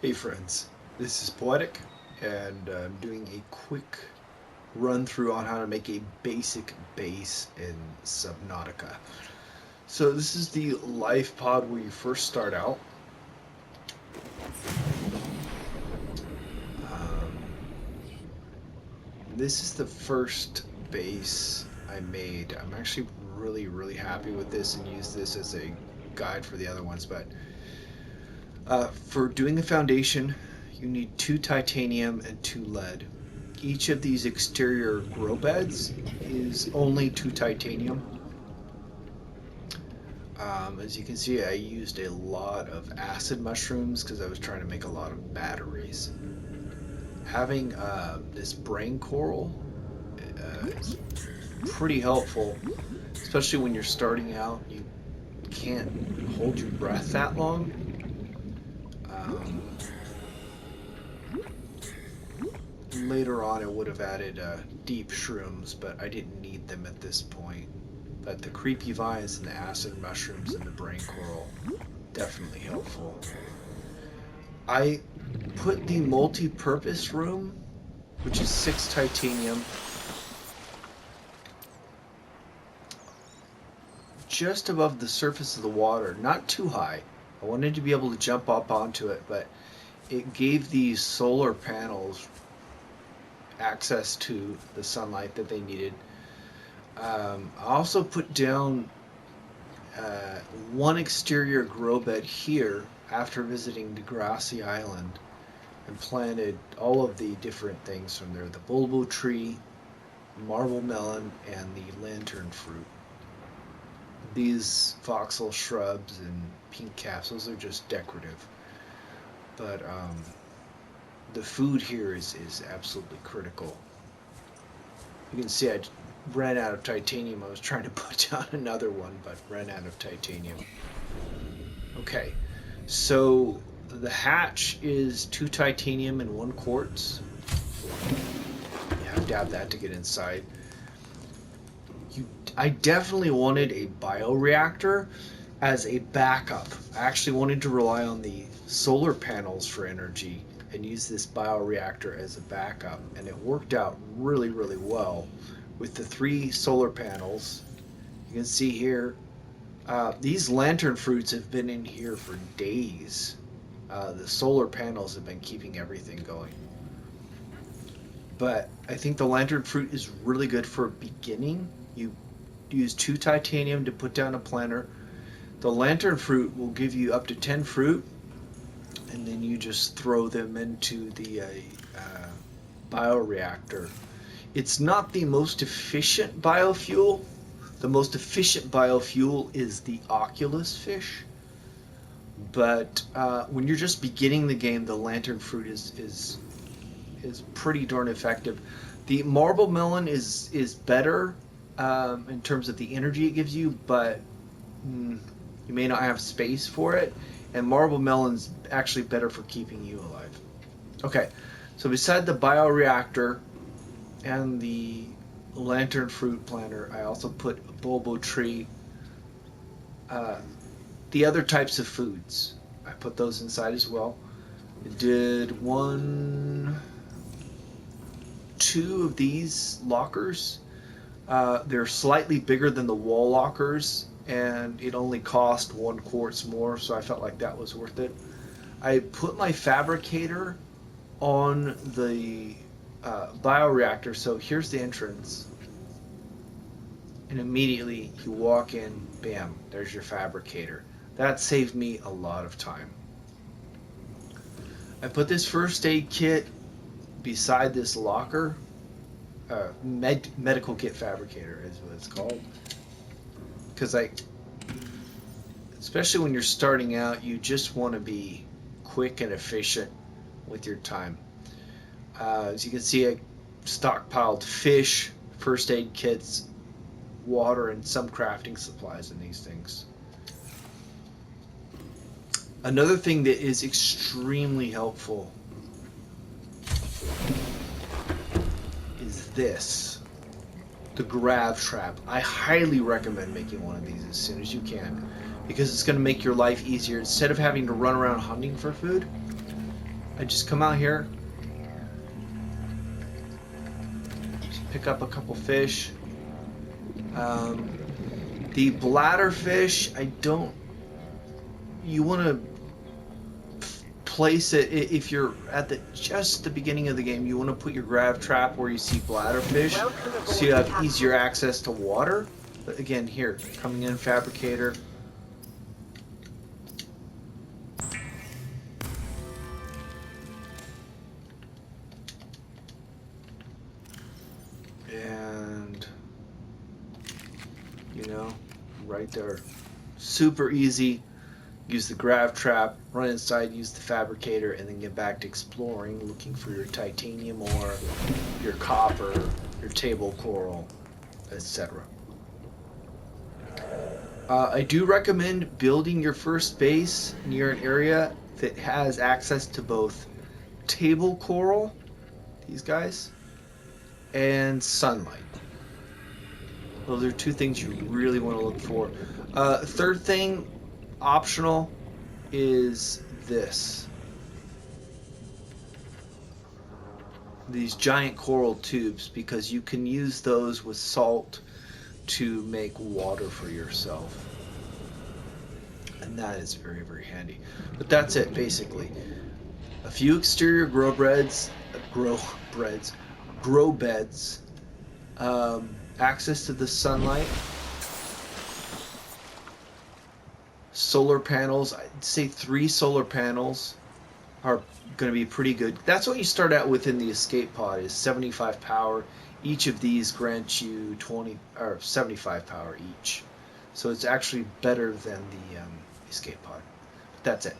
Hey friends, this is Poetic, and I'm doing a quick run through on how to make a basic base in Subnautica. So this is the life pod where you first start out. Um, this is the first base I made. I'm actually really happy with this and use this as a guide for the other ones. But for doing a foundation, you need 2 titanium and 2 lead. Each of these exterior grow beds is only 2 titanium. As you can see, I used a lot of acid mushrooms because I was trying to make a lot of batteries. Having this brain coral is pretty helpful, especially when you're starting out. You can't hold your breath that long. Um, Later on, I would have added deep shrooms, but I didn't need them at this point. But the creepy vines and the acid mushrooms and the brain coral, definitely helpful. I put the multi-purpose room, which is 6 titanium, just above the surface of the water, not too high. I wanted to be able to jump up onto it, but it gave these solar panels access to the sunlight that they needed. I also put down one exterior grow bed here after visiting the grassy island and planted all of the different things from there: the bulbo tree, marble melon, and the lantern fruit. These voxel shrubs and pink caps, those are just decorative. But the food here is absolutely critical. You can see I ran out of titanium. I was trying to put down another one, but ran out of titanium. Okay, so the hatch is 2 titanium and 1 quartz. You have to have that to get inside. I definitely wanted a bioreactor as a backup. I actually wanted to rely on the solar panels for energy and use this bioreactor as a backup, and it worked out really well with the 3 solar panels. You can see here, these lantern fruits have been in here for days. The solar panels have been keeping everything going. But I think the lantern fruit is really good for beginning. You use 2 titanium to put down a planter. The lantern fruit will give you up to 10 fruit, and then you just throw them into the bioreactor. It's not the most efficient biofuel. The most efficient biofuel is the oculus fish. But when you're just beginning the game, the lantern fruit is pretty darn effective. The marble melon is better in terms of the energy it gives you, but you may not have space for it. And marble melon's actually better for keeping you alive. Okay, so beside the bioreactor and the lantern fruit planter, I also put a bulbo tree. The other types of foods, I put those inside as well. I did two of these lockers. They're slightly bigger than the wall lockers, and it only cost 1 quartz more, so I felt like that was worth it. I put my fabricator on the bioreactor, so here's the entrance. And immediately you walk in, bam, there's your fabricator. That saved me a lot of time. I put this first aid kit beside this locker. Medical kit fabricator is what it's called. Because especially when you're starting out, you just want to be quick and efficient with your time. As you can see, I stockpiled fish, first aid kits, water, and some crafting supplies in these things. Another thing that is extremely helpful is this, the grav trap. I highly recommend making one of these as soon as you can, because it's going to make your life easier. Instead of having to run around hunting for food, I just come out here, pick up a couple fish. The bladder fish, I don't. You want to place it if you're at the just the beginning of the game. You want to put your grav trap where you see bladder fish, so you have easier access to water. But again, here coming in fabricator. And right there, super easy. Use the grav trap, run inside, use the fabricator, and then get back to exploring, looking for your titanium ore, your copper, your table coral, etc. I do recommend building your first base near an area that has access to both table coral, these guys, and sunlight. Those are two things you really want to look for. Third thing, optional, is this. These giant coral tubes, because you can use those with salt to make water for yourself. And that is very, very handy. But that's it, basically. A few exterior grow beds, access to the sunlight, solar panels. I'd say 3 solar panels are going to be pretty good. That's what you start out with in the escape pod, is 75 power. Each of these grants you 20 or 75 power each, so it's actually better than the escape pod. But that's it.